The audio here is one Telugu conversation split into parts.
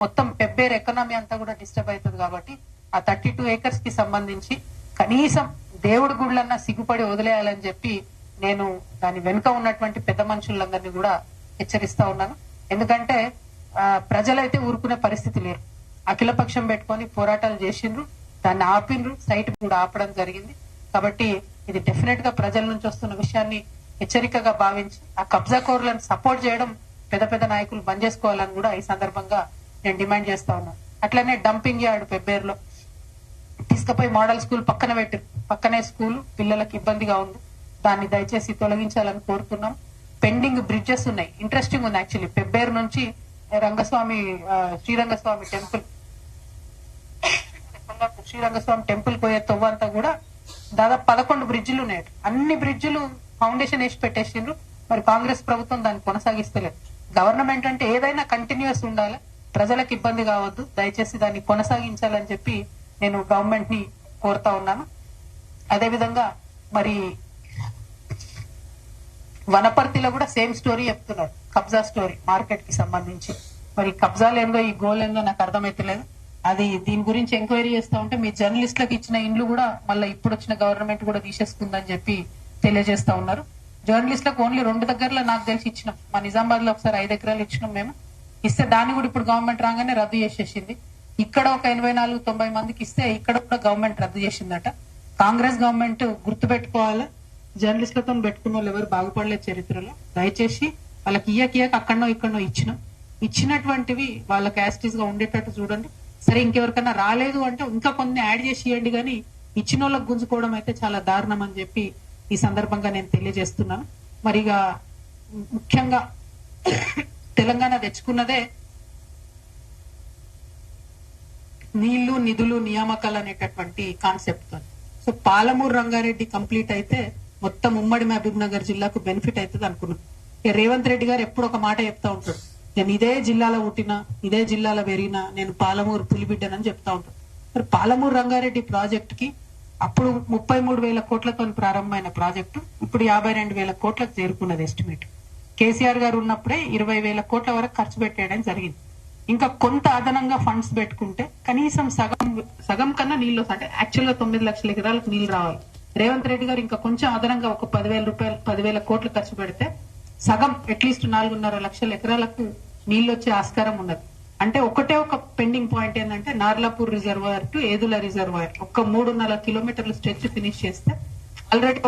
మొత్తం పెబ్బేర్ ఎకనామీ అంతా కూడా డిస్టర్బ్ అవుతుంది. కాబట్టి ఆ 32 acres కి సంబంధించి కనీసం దేవుడి గుళ్ళన్నా సిగ్గుపడి వదిలేయాలని చెప్పి నేను దాని వెనుక ఉన్నటువంటి పెద్ద మనుషులందరినీ కూడా హెచ్చరిస్తా ఉన్నాను. ఎందుకంటే ప్రజలైతే ఊరుకునే పరిస్థితి లేరు. అఖిలపక్షం పెట్టుకొని పోరాటాలు చేసిండ్రు, దాన్ని ఆపిండ్రు, సైట్ కూడా ఆపడం జరిగింది. కాబట్టి ఇది డెఫినెట్ గా ప్రజల నుంచి వస్తున్న విషయాన్ని హెచ్చరికగా భావించి ఆ కబ్జా కోర్లను సపోర్ట్ చేయడం పెద్ద పెద్ద నాయకులు బంద్ చేసుకోవాలని కూడా ఈ సందర్భంగా నేను డిమాండ్ చేస్తా ఉన్నాను. అట్లనే డంపింగ్ యార్డ్ పెబ్బేరులో తీసుకుపోయి మోడల్ స్కూల్ పక్కన పెట్టారు. పక్కనే స్కూల్, పిల్లలకు ఇబ్బందిగా ఉంది. దాన్ని దయచేసి తొలగించాలని కోరుతున్నాం. పెండింగ్ బ్రిడ్జెస్ ఉన్నాయి. ఇంట్రెస్టింగ్ ఉంది యాక్చువల్లీ. పెబ్బేరు నుంచి శ్రీరంగస్వామి టెంపుల్ పోయే తొవ్వ అంతా కూడా దాదాపు 11 బ్రిడ్జిలు ఉన్నాయి. అన్ని బ్రిడ్జిలు ఫౌండేషన్ వేసి పెట్టేసిండ్రు. మరి కాంగ్రెస్ ప్రభుత్వం దాన్ని కొనసాగిస్తలేదు. గవర్నమెంట్ అంటే ఏదైనా కంటిన్యూస్ ఉండాలి, ప్రజలకు ఇబ్బంది కావద్దు. దయచేసి దాన్ని కొనసాగించాలని చెప్పి నేను గవర్నమెంట్ ని కోరుతా ఉన్నాను. అదేవిధంగా మరి వనపర్తిలో కూడా సేమ్ స్టోరీ చెప్తున్నారు, కబ్జా స్టోరీ మార్కెట్ కి సంబంధించి. మరి కబ్జాలు ఏందో ఈ గోల్ ఏందో నాకు అర్థమైతలేదు. అది దీని గురించి ఎంక్వైరీ చేస్తా ఉంటే మీ జర్నలిస్టులకు ఇచ్చిన ఇండ్లు కూడా మళ్ళీ ఇప్పుడు వచ్చిన గవర్నమెంట్ కూడా తీసేసుకుందని చెప్పి తెలియజేస్తా ఉన్నారు. జర్నలిస్టులకు ఓన్లీ 2 దగ్గరలో నాకు తెలిసి ఇచ్చినాం. మా నిజామాబాద్ లో ఒకసారి 5 ఎకరాలు ఇచ్చినాం మేము. ఇస్తే దాన్ని కూడా ఇప్పుడు గవర్నమెంట్ రాగానే రద్దు చేసేసింది. ఇక్కడ ఒక 84-90 మందికి ఇస్తే ఇక్కడ కూడా గవర్నమెంట్ రద్దు చేసిందట. కాంగ్రెస్ గవర్నమెంట్ గుర్తు పెట్టుకోవాలి, జర్నలిస్టులతో పెట్టుకున్న వాళ్ళు ఎవరు బాగుపడలేదు చరిత్రలో. దయచేసి వాళ్ళకి ఇయ్యకియ్యక అక్కడనో ఇక్కడనో ఇచ్చినటువంటివి వాళ్ళకి యాస్టీస్ గా ఉండేటట్టు చూడండి. సరే ఇంకెవరికన్నా రాలేదు అంటే ఇంకా కొన్ని యాడ్ చేసి ఇవ్వండి, కానీ ఇచ్చిన వాళ్ళకి గుంజుకోవడం అయితే చాలా దారుణం అని చెప్పి ఈ సందర్భంగా నేను తెలియజేస్తున్నాను. మరిగా ముఖ్యంగా తెలంగాణ తెచ్చుకున్నదే నీళ్లు, నిధులు, నియామకాలు అనేటటువంటి కాన్సెప్ట్ తో. సో పాలమూరు రంగారెడ్డి కంప్లీట్ అయితే మొత్తం ఉమ్మడి మహబూబ్ నగర్ జిల్లాకు బెనిఫిట్ అవుతుంది అనుకున్నాం. రేవంత్ రెడ్డి గారు ఎప్పుడు ఒక మాట చెప్తా ఉంటాడు, నేను ఇదే జిల్లాలో పుట్టినా, ఇదే జిల్లాలో పెరిగినా, నేను పాలమూరు పులిబిడ్డనని చెప్తా ఉంటాడు. మరి పాలమూరు రంగారెడ్డి ప్రాజెక్ట్ కి అప్పుడు 33,000 కోట్లతో ప్రారంభమైన ప్రాజెక్టు ఇప్పుడు 52,000 కోట్లకు చేరుకున్నది ఎస్టిమేట్. కేసీఆర్ గారు ఉన్నప్పుడే 20,000 కోట్ల వరకు ఖర్చు పెట్టేయడం జరిగింది. ఇంకా కొంత అదనంగా ఫండ్స్ పెట్టుకుంటే కనీసం సగం కన్నా నీళ్లు వస్తాయి. అంటే యాక్చువల్ గా 9 లక్షల ఎకరాలకు నీళ్లు రావాలి. రేవంత్ రెడ్డి గారు ఇంకా కొంచెం అదనంగా ఒక 10,000 కోట్లు ఖర్చు పెడితే సగం అట్లీస్ట్ 4.5 లక్షల ఎకరాలకు నీళ్లు వచ్చే ఆస్కారం ఉన్నది. అంటే ఒకటే ఒక పెండింగ్ పాయింట్ ఏంటంటే Narlapur reservoir to Yedula reservoir ఒక 3.5 కిలోమీటర్ల స్ట్రెచ్ ఫినిష్ చేస్తే ఆల్రెడీ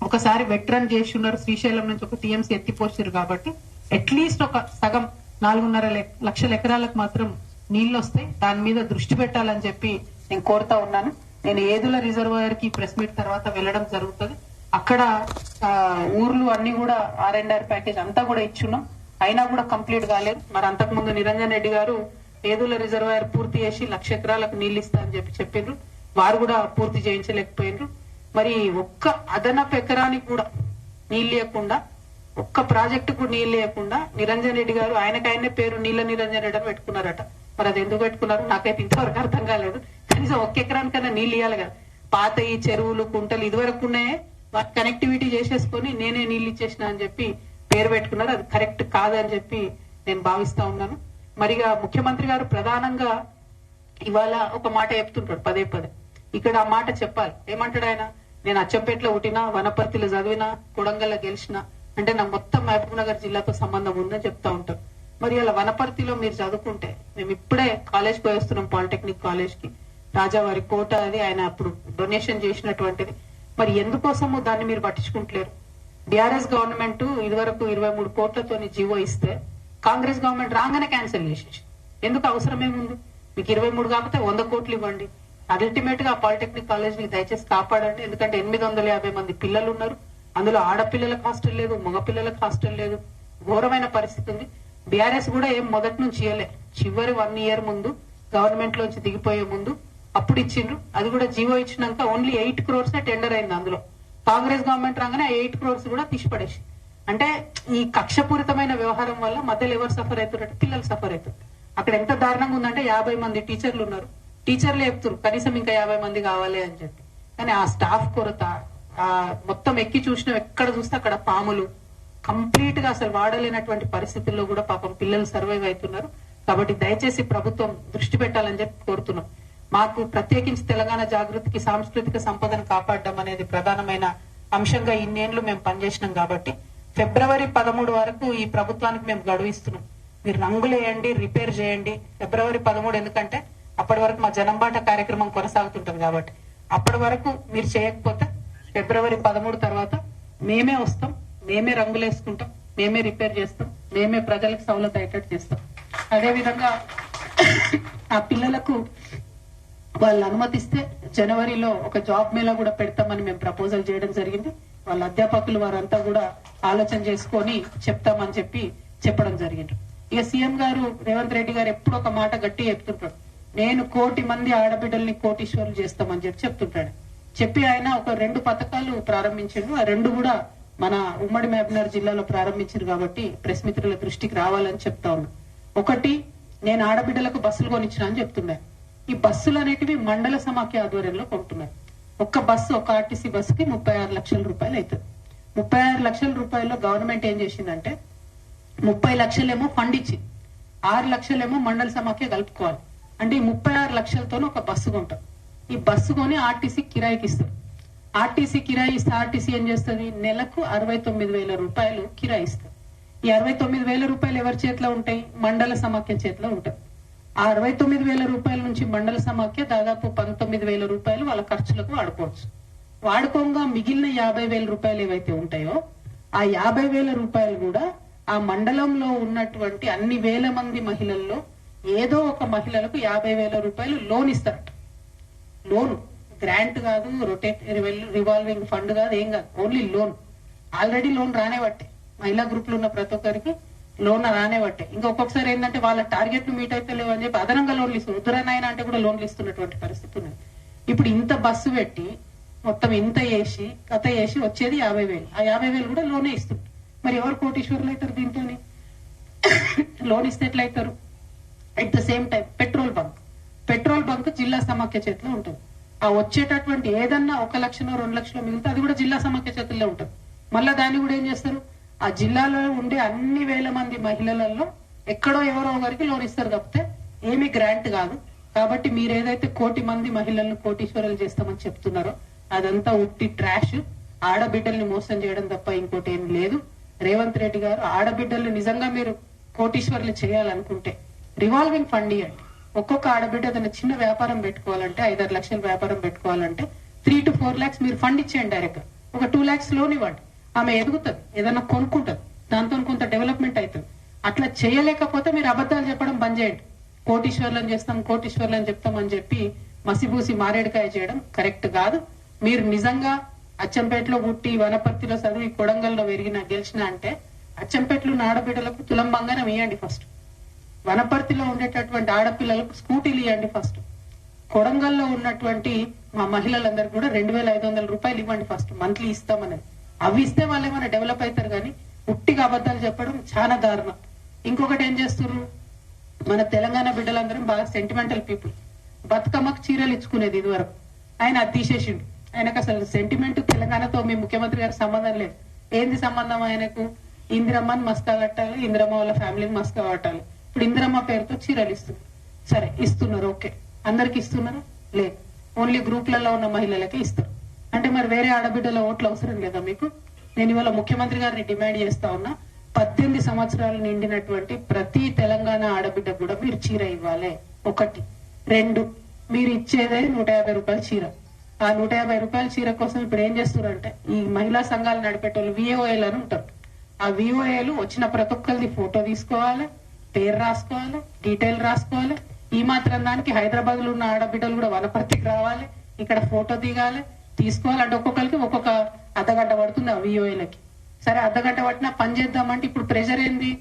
ఒకసారి వెట్రన్ చేసి ఉన్నారు. శ్రీశైలం నుంచి ఒక టీఎంసీ ఎత్తిపోసారు. కాబట్టి అట్లీస్ట్ ఒక సగం 4.5 లక్షల ఎకరాలకు మాత్రం నీళ్లు వస్తాయి. దాని మీద దృష్టి పెట్టాలని చెప్పి నేను కోరుతా ఉన్నాను. నేను ఏదుల రిజర్వాయర్ కి ప్రెస్ మీట్ తర్వాత వెళ్ళడం జరుగుతుంది. అక్కడ ఊర్లు అన్ని కూడా R&R ప్యాకేజ్ అంతా కూడా ఇచ్చున్నాం, అయినా కూడా కంప్లీట్ కాలేదు. మరి అంతకుముందు నిరంజన్ రెడ్డి గారు ఏదుల రిజర్వాయర్ పూర్తి చేసి 1,00,000 ఎకరాలకు నీళ్లు ఇస్తా అని చెప్పిండ్రు. వారు కూడా పూర్తి చేయించలేకపోయినరు. మరి ఒక్క అదనపు ఎకరానికి కూడా నీళ్ళు ఇవ్వకుండా, ఒక్క ప్రాజెక్టుకు నీళ్ళు ఇవ్వకుండా నిరంజన్ రెడ్డి గారు ఆయనకైనా పేరు నీళ్ళ నిరంజన్ రెడ్డి అని పెట్టుకున్నారట. మరి అది ఎందుకు పెట్టుకున్నారు నాకైతే ఇంతవరకు అర్థం కాలేదు. కనీసం ఒక్క ఎకరానికైనా నీళ్ళు ఇవ్వాలి కదా. పాత ఈ చెరువులు, కుంటలు ఇదివరకు ఉన్నాయే వాటి కనెక్టివిటీ చేసేసుకొని నేనే నీళ్ళు ఇచ్చేసిన అని చెప్పి పేరు పెట్టుకున్నారు. అది కరెక్ట్ కాదని చెప్పి నేను భావిస్తా ఉన్నాను. మరిగా ముఖ్యమంత్రి గారు ప్రధానంగా ఇవాళ ఒక మాట చెప్తుంటాడు పదే. ఇక్కడ ఆ మాట చెప్పాలి. ఏమంటాడు ఆయన, నేను అచ్చంపేటలో పుట్టినా, వనపర్తిలో చదివినా, కొడంగల్లో గెలిచినా, అంటే నాకు మొత్తం మహబూబ్ నగర్ జిల్లాతో సంబంధం ఉందని చెప్తా ఉంటారు. మరి అలా వనపర్తిలో మీరు చదువుకుంటే, మేము ఇప్పుడే కాలేజ్కి పోయేస్తున్నాం, పాలిటెక్నిక్ కాలేజ్ కి, రాజావారి కోట అది ఆయన అప్పుడు డొనేషన్ చేసినటువంటిది. మరి ఎందుకోసము దాన్ని మీరు పట్టించుకుంటలేరు? బీఆర్ఎస్ గవర్నమెంట్ ఇదివరకు 23 కోట్లతోని జీవో ఇస్తే కాంగ్రెస్ గవర్నమెంట్ రాగానే క్యాన్సిల్ చేసేసి, ఎందుకు అవసరం ఏముంది? మీకు 23 కాకపోతే 100 కోట్లు ఇవ్వండి. అల్టిమేట్ గా పాలిటెక్నిక్ కాలేజ్ ని దయచేసి కాపాడండి. ఎందుకంటే 850 మంది పిల్లలు ఉన్నారు. అందులో ఆడపిల్లలకు హాస్టల్ లేదు, మగపిల్లలకు హాస్టల్ లేదు. ఘోరమైన పరిస్థితి ఉంది. బీఆర్ఎస్ కూడా ఏం మొదటి నుంచి ఇవ్వలే. చివరి 1 ఇయర్ ముందు గవర్నమెంట్ లోంచి దిగిపోయే ముందు అప్పుడు ఇచ్చిండ్రు. అది కూడా జీవో ఇచ్చినాక ఓన్లీ 8 crores టెండర్ అయింది. అందులో కాంగ్రెస్ గవర్నమెంట్ రాగానే 8 crores కూడా తీసిపడేసి. అంటే ఈ కక్షపూరితమైన వ్యవహారం వల్ల మధ్యలో ఎవరు సఫర్ అవుతారంటే పిల్లలు సఫర్ అవుతారు. అక్కడ ఎంత దారుణంగా ఉందంటే 50 మంది టీచర్లు ఉన్నారు. టీచర్లు చెప్తారు కనీసం ఇంకా 50 మంది కావాలి అని చెప్పి. కానీ ఆ స్టాఫ్ కొరత, మొత్తం ఎక్కి చూసినా ఎక్కడ చూస్తే అక్కడ పాములు, కంప్లీట్ గా అసలు వాడలేనటువంటి పరిస్థితుల్లో కూడా పాపం పిల్లలు సర్వైవ్ అవుతున్నారు. కాబట్టి దయచేసి ప్రభుత్వం దృష్టి పెట్టాలని చెప్పి కోరుతున్నాం. మాకు ప్రత్యేకించి తెలంగాణ జాగృతికి సాంస్కృతిక సంపదను కాపాడడం అనేది ప్రధానమైన అంశంగా ఇన్నేళ్లు మేము పనిచేసినాం. కాబట్టి ఫిబ్రవరి 13 వరకు ఈ ప్రభుత్వానికి మేము గడువు ఇస్తున్నాం. మీరు రంగులేయండి, రిపేర్ చేయండి. ఫిబ్రవరి 13 ఎందుకంటే అప్పటి వరకు మా జనంబాట కార్యక్రమం కొనసాగుతుంటది. కాబట్టి అప్పటి వరకు మీరు చేయకపోతే ఫిబ్రవరి 13 తర్వాత మేమే వస్తాం, మేమే రంగులేసుకుంటాం, మేమే రిపేర్ చేస్తాం, మేమే ప్రజలకు సౌలభ్యం అయ్యేటట్టు చేస్తాం. అదేవిధంగా ఆ పిల్లలకు వాళ్ళు అనుమతిస్తే జనవరిలో ఒక జాబ్ మేళా కూడా పెడతామని మేము ప్రపోజల్ చేయడం జరిగింది. వాళ్ళ అధ్యాపకులు వారంతా కూడా ఆలోచన చేసుకొని చెప్తామని చెప్పడం జరిగింది. ఇక సీఎం గారు రేవంత్ రెడ్డి గారు ఎప్పుడు ఒక మాట గట్టి చెప్తుంటాడు, నేను 1 కోటి మంది ఆడబిడ్డల్ని కోటీశ్వరులు చేస్తామని చెప్తుంటాడు. చెప్పి ఆయన ఒక 2 పథకాలు ప్రారంభించాడు. ఆ 2 కూడా మన ఉమ్మడి మహబూబ్నగర్ జిల్లాలో ప్రారంభించారు. కాబట్టి ప్రెస్ మిత్రుల దృష్టికి రావాలని చెప్తా ఉన్నా. ఒకటి, నేను ఆడబిడ్డలకు బస్సులు కొనిచ్చిన అని చెప్తున్నాను. ఈ బస్సులు అనేటివి మండల సమాఖ్య ఆధ్వర్యంలో కొంటున్నారు. ఒక్క బస్సు, ఒక ఆర్టీసీ బస్సుకి 36 లక్షల రూపాయలు అవుతుంది. 36 లక్షల రూపాయల్లో గవర్నమెంట్ ఏం చేసిందంటే 30 లక్షలేమో ఫండ్ ఇచ్చి 6 లక్షలేమో మండల సమాఖ్య కలుపుకోవాలి. అంటే ఈ 36 లక్షలతోనే ఒక బస్సు కొంటాం. ఈ బస్సు కొని ఆర్టీసీ కిరాయికి ఇస్తారు. ఆర్టీసీ కిరాయి ఇస్తే ఆర్టీసీ ఏం చేస్తుంది, నెలకు 69,000 రూపాయలు కిరాయి ఇస్తారు. ఈ 69,000 రూపాయలు ఎవరి చేతిలో ఉంటాయి, మండల సమాఖ్య చేతిలో ఉంటాయి. ఆ 69,000 రూపాయల నుంచి మండల సమాఖ్య దాదాపు 19,000 రూపాయలు వాళ్ళ ఖర్చులకు వాడుకోవచ్చు. వాడుకోగా మిగిలిన 50,000 రూపాయలు ఏవైతే ఉంటాయో ఆ 50,000 రూపాయలు కూడా ఆ మండలంలో ఉన్నటువంటి అన్ని వేల మంది మహిళల్లో ఏదో ఒక మహిళలకు 50,000 రూపాయలు లోన్ ఇస్తారట. లోన్, గ్రాంట్ కాదు, రివాల్వింగ్ ఫండ్ కాదు, ఏం కాదు, ఓన్లీ లోన్. ఆల్రెడీ లోన్ రానే బట్టే మహిళా గ్రూప్ లో ఉన్న ప్రతి ఒక్కరికి లోన్ రానే బట్టే. ఇంకా ఒక్కొక్కసారి ఏంటంటే వాళ్ళ టార్గెట్ మీట్ అయితే లేవు అని చెప్పి అదనంగా లోన్లు ఇస్తారు. ఉత్తరాయణ అంటే కూడా లోన్లు ఇస్తున్నటువంటి పరిస్థితి ఉన్నది. ఇప్పుడు ఇంత బస్సు పెట్టి మొత్తం ఇంత కథ చేసి వచ్చేది 50,000. ఆ 50,000 కూడా లోనే ఇస్తుంది. మరి ఎవరు కోటీశ్వరులు అవుతారు దీంతో? లోన్ ఇస్తే ఎట్లయితారు? At the same time petrol bunk జిల్లా సమాఖ్య చేతిలో ఉంటుంది. ఆ వచ్చేటటువంటి ఏదన్నా 1 లక్షలో 2 లక్షలో మిగిలితే అది కూడా జిల్లా సమాఖ్య చేతుల్లో ఉంటుంది. మళ్ళా దాన్ని కూడా ఏం చేస్తారు, ఆ జిల్లాలో ఉండే అన్ని వేల మంది మహిళలలో ఎక్కడో ఎవరో ఒకరికి లోన్ ఇస్తారు తప్పితే ఏమీ గ్రాంట్ కాదు. కాబట్టి మీరు ఏదైతే 1 కోటి మంది మహిళలను కోటీశ్వరులు చేస్తామని చెప్తున్నారో అదంతా ఉట్టి ట్రాష్. ఆడబిడ్డల్ని మోసం చేయడం తప్ప ఇంకోటి ఏం లేదు. రేవంత్ రెడ్డి గారు ఆడబిడ్డల్ని నిజంగా మీరు కోటీశ్వరులు చేయాలనుకుంటే రివాల్వింగ్ ఫండ్ ఇవ్వండి. ఒక్కొక్క ఆడబిడ్డ తన చిన్న వ్యాపారం పెట్టుకోవాలంటే 5-6 లక్షల వ్యాపారం పెట్టుకోవాలంటే 3 to 4 lakhs మీరు ఫండ్ ఇచ్చేయండి. డైరెక్ట్ ఒక 2 lakhs లోన్ ఇవ్వండి. ఆమె ఎదుగుతుంది, ఏదన్నా కొనుక్కుంటది, దాంతో కొంత డెవలప్మెంట్ అవుతుంది. అట్లా చేయలేకపోతే మీరు అబద్ధాలు చెప్పడం బంద్ చేయండి. కోటీశ్వర్లను చెప్తాం అని చెప్పి మసిబూసి మారేడుకాయ చేయడం కరెక్ట్ కాదు. మీరు నిజంగా అచ్చంపేటలో పుట్టి వనపర్తిలో చదివి కొడంగల్లో గెలిచిన అంటే అచ్చంపేటలో ఉన్న ఆడబిడ్డలకు తులం బంగారం ఇవ్వండి ఫస్ట్. వనపర్తిలో ఉండేటటువంటి ఆడపిల్లలకు స్కూటీలు ఇవ్వండి ఫస్ట్. కొడంగల్లో ఉన్నటువంటి మా మహిళలందరికీ కూడా 2,500 రూపాయలు ఇవ్వండి ఫస్ట్, మంత్లీ ఇస్తామని. అవి ఇస్తే వాళ్ళు ఏమైనా డెవలప్ అవుతారు. కానీ ఉట్టిగా అబద్ధాలు చెప్పడం చాలా దారుణం. ఇంకొకటి ఏం చేస్తున్నారు, మన తెలంగాణ బిడ్డలందరం బాగా సెంటిమెంటల్ పీపుల్. బతుకమ్మకు చీరలు ఇచ్చుకునేది ఇది వరకు, ఆయన అది తీసేసిండు. ఆయనకు అసలు సెంటిమెంట్ తెలంగాణతో మీ ముఖ్యమంత్రి గారికి సంబంధం లేదు. ఏంది సంబంధం ఆయనకు? ఇందిరమ్మని మస్కా కట్టాలి, ఇందిరమ్మ వాళ్ళ ఫ్యామిలీని మస్కా కట్టాలి. ఇప్పుడు ఇందిరమ్మ పేరుతో చీరలు ఇస్తున్నారు. సరే ఇస్తున్నారు, ఓకే. అందరికి ఇస్తున్నారు? లేదు, ఓన్లీ గ్రూప్లలో ఉన్న మహిళలకే ఇస్తారు. అంటే మరి వేరే ఆడబిడ్డల ఓట్లు అవసరం లేదా మీకు? నేను ఇవాళ ముఖ్యమంత్రి గారిని డిమాండ్ చేస్తా ఉన్నా, 18 సంవత్సరాలు నిండినటువంటి ప్రతి తెలంగాణ ఆడబిడ్డ కూడా మీరు చీర ఇవ్వాలి. 1. 2, మీరు ఇచ్చేదే 150 రూపాయల చీర. ఆ 150 రూపాయల చీర కోసం ఇప్పుడు ఏం చేస్తున్నారంటే ఈ మహిళా సంఘాలు నడిపేటోళ్ళు VOAలు అని ఉంటారు. ఆ VOAలు వచ్చిన ప్రతి ఒక్కరిది ఫోటో తీసుకోవాలి, పేరు రాసుకోవాలి, డీటెయిల్ రాసుకోవాలి. ఈ మాత్రం దానికి హైదరాబాద్ లో ఉన్న ఆడబిడ్డలు కూడా వనపర్తికి రావాలి, ఇక్కడ ఫోటో దిగాలి, తీసుకోవాలి. అంటే ఒక్కొక్కరికి ఒక్కొక్క అర్ధగంట పడుతుంది ఆ VOAలకి. సరే అర్ధగంట పట్టినా పని చేద్దామంటే ఇప్పుడు ప్రెషర్ ఏంది,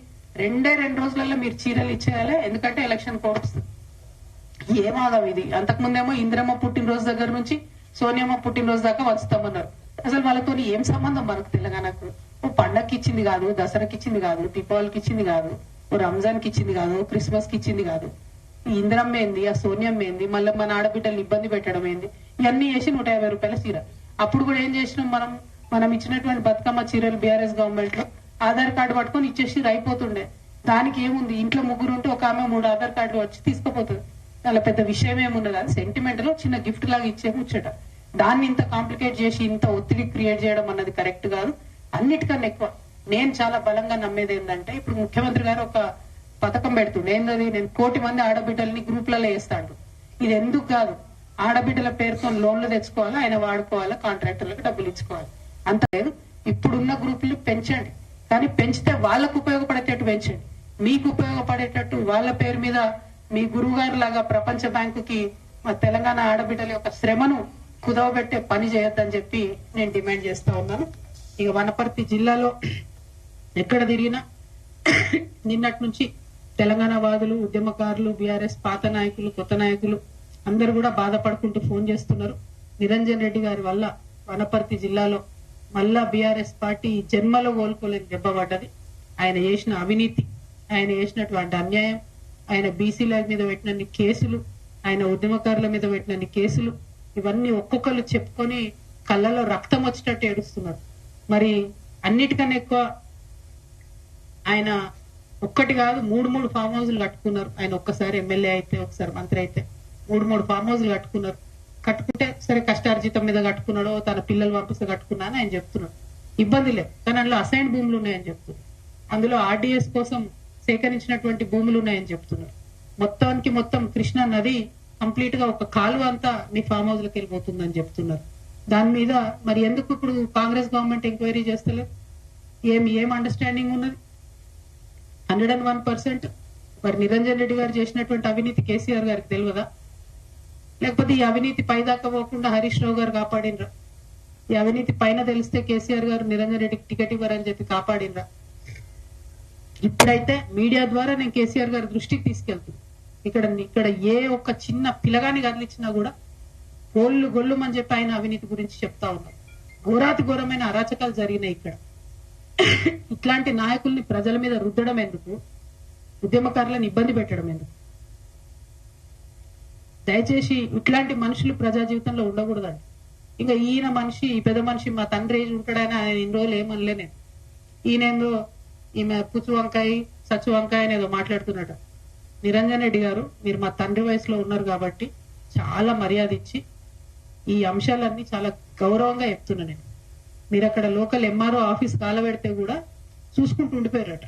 2 రోజులలో మీరు చీరలు ఇచ్చేయాలి, ఎందుకంటే ఎలక్షన్ కోడ్ వస్తుంది. ఏమాగం ఇది. అంతకుముందేమో ఇందిరమ్మ పుట్టినరోజు దగ్గర నుంచి సోనియమ్మ పుట్టినరోజు దాకా వస్తామన్నారు. అసలు వాళ్ళతో ఏం సంబంధం మనకు తెలంగాణకు? ఓ పండగకి ఇచ్చింది కాదు, దసరాకి ఇచ్చింది కాదు, దీపావళికి ఇచ్చింది కాదు, ఓ రంజాన్ కి ఇచ్చింది కాదు, క్రిస్మస్ కి ఇచ్చింది కాదు. ఈ ఇందిరమ్మ ఏంది, ఆ సోనియమ్మ ఏంది, మళ్ళీ మన ఆడబిడ్డలు ఇబ్బంది పెట్టడం ఏంది? ఇవన్నీ చేసి 150 రూపాయల చీర. అప్పుడు కూడా ఏం చేసినాం మనం ఇచ్చినటువంటి బతుకమ్మ చీరలు BRS గవర్నమెంట్ లో ఆధార్ కార్డు పట్టుకొని ఇచ్చేసి అయిపోతుండే. దానికి ఏముంది, ఇంట్లో ముగ్గురు ఉంటే ఒక ఆమె 3 ఆధార్ కార్డులు వచ్చి తీసుకుపోతుంది. చాలా పెద్ద విషయం ఏమున్నది, అది సెంటిమెంట్ లో చిన్న గిఫ్ట్ లాగా ఇచ్చే ముచ్చట. దాన్ని ఇంత కాంప్లికేట్ చేసి ఇంత ఒత్తిడి క్రియేట్ చేయడం అన్నది కరెక్ట్ కాదు. అన్నిటికన్నా ఎక్కువ నేను చాలా బలంగా నమ్మేది ఏంటంటే, ఇప్పుడు ముఖ్యమంత్రి గారు ఒక పథకం పెడుతుండే ఏంటది, నేను 1 కోటి మంది ఆడబిడ్డల్ని గ్రూప్లలో వేస్తాడు. ఇది ఎందుకు కాదు, ఆడబిడ్డల పేరుతో లోన్లు తెచ్చుకోవాలా, ఆయన వాడుకోవాలా, కాంట్రాక్టర్లకు డబ్బులు ఇచ్చుకోవాలి, అంత లేదు. ఇప్పుడున్న గ్రూపులు పెంచండి, కానీ పెంచితే వాళ్ళకు ఉపయోగపడేటట్టు పెంచండి. మీకు ఉపయోగపడేటట్టు వాళ్ళ పేరు మీద మీ గురువు గారు లాగా ప్రపంచ బ్యాంకుకి మా తెలంగాణ ఆడబిడ్డల యొక్క శ్రమను కుదవబెట్టే పని చేయొద్దని చెప్పి నేను డిమాండ్ చేస్తా ఉన్నాను. ఇక వనపర్తి జిల్లాలో ఎక్కడ తిరిగినా నిన్నటి నుంచి తెలంగాణ వాదులు, ఉద్యమకారులు, బీఆర్ఎస్ పాత నాయకులు, కొత్త నాయకులు అందరూ కూడా బాధపడుకుంటూ ఫోన్ చేస్తున్నారు. నిరంజన్ రెడ్డి గారి వల్ల వనపర్తి జిల్లాలో మళ్ళా బీఆర్ఎస్ పార్టీ జన్మలో కోలుకోలేని దెబ్బ పడ్డది. ఆయన చేసిన అవినీతి, ఆయన చేసినటువంటి అన్యాయం, ఆయన బీసీల మీద పెట్టినన్ని కేసులు, ఆయన ఉద్యమకారుల మీద పెట్టినన్ని కేసులు, ఇవన్నీ ఒక్కొక్కరు చెప్పుకొని కళ్ళలో రక్తం వచ్చేటట్టు ఏడుస్తున్నారు. మరి అన్నిటికన్నా ఎక్కువ ఆయన ఒక్కటి కాదు 3 ఫామ్ హౌస్లు కట్టుకున్నారు. ఆయన ఒక్కసారి ఎమ్మెల్యే అయితే, ఒకసారి మంత్రి అయితే 3 ఫామ్ హౌస్లు కట్టుకున్నారు. కట్టుకుంటే సరే కష్టార్జితం మీద కట్టుకున్నాడో, తన పిల్లలు పంపిస్తే కట్టుకున్నా అని ఆయన చెప్తున్నాడు. ఇబ్బంది లేదు, కానీ అందులో అసైన్ భూములు ఉన్నాయని చెప్తున్నారు. అందులో ఆర్డీఎస్ కోసం సేకరించినటువంటి భూములు ఉన్నాయని చెప్తున్నారు. మొత్తానికి మొత్తం కృష్ణా నది కంప్లీట్ గా ఒక కాలువ అంతా మీ ఫామ్ హౌస్ లకి వెళ్ళిపోతుందని చెప్తున్నారు. దాని మీద మరి ఎందుకు ఇప్పుడు కాంగ్రెస్ గవర్నమెంట్ ఎంక్వైరీ చేస్తలేదు? ఏం అండర్స్టాండింగ్ ఉన్నది? 101% మరి నిరంజన్ రెడ్డి గారు చేసినటువంటి అవినీతి కేసీఆర్ గారికి తెలియదా? లేకపోతే ఈ అవినీతి పైదాకా పోకుండా హరీష్ రావు గారు కాపాడినరా? ఈ అవినీతి పైన తెలిస్తే కేసీఆర్ గారు నిరంజన్ రెడ్డికి టికెట్ ఇవ్వరని చెప్పి కాపాడినరా? ఇప్పుడైతే మీడియా ద్వారా నేను కేసీఆర్ గారి దృష్టికి తీసుకెళ్తున్నాను. ఇక్కడ ఏ ఒక్క చిన్న పిల్లగాని కదిలిచ్చినా కూడా గొల్లు అని చెప్పి ఆయన అవినీతి గురించి చెప్తా ఉన్నారు. ఘోరాతి ఘోరమైన అరాచకాలు జరిగినాయి ఇక్కడ. ఇట్లాంటి నాయకుల్ని ప్రజల మీద రుద్దడం ఎందుకు? ఉద్యమకారులను ఇబ్బంది పెట్టడం ఎందుకు? దయచేసి ఇట్లాంటి మనుషులు ప్రజా జీవితంలో ఉండకూడదండి. ఇంకా ఈయన మనిషి, ఈ పెద్ద మనిషి మా తండ్రి ఏజ్ ఉంటాడని ఆయన ఇన్ని రోజులు ఏమనలే నేను. ఈయనేందో ఈమె పుచ్చు వంకాయ సచ్చు వంకాయ అనేదో మాట్లాడుతున్నట. నిరంజన్ రెడ్డి గారు, మీరు మా తండ్రి వయసులో ఉన్నారు కాబట్టి చాలా మర్యాద ఇచ్చి ఈ అంశాలన్నీ చాలా గౌరవంగా చెప్తున్నా నేను. మీరు అక్కడ లోకల్ ఎంఆర్ఓ ఆఫీస్ కాలబెడితే కూడా చూసుకుంటూ ఉండిపోయారట.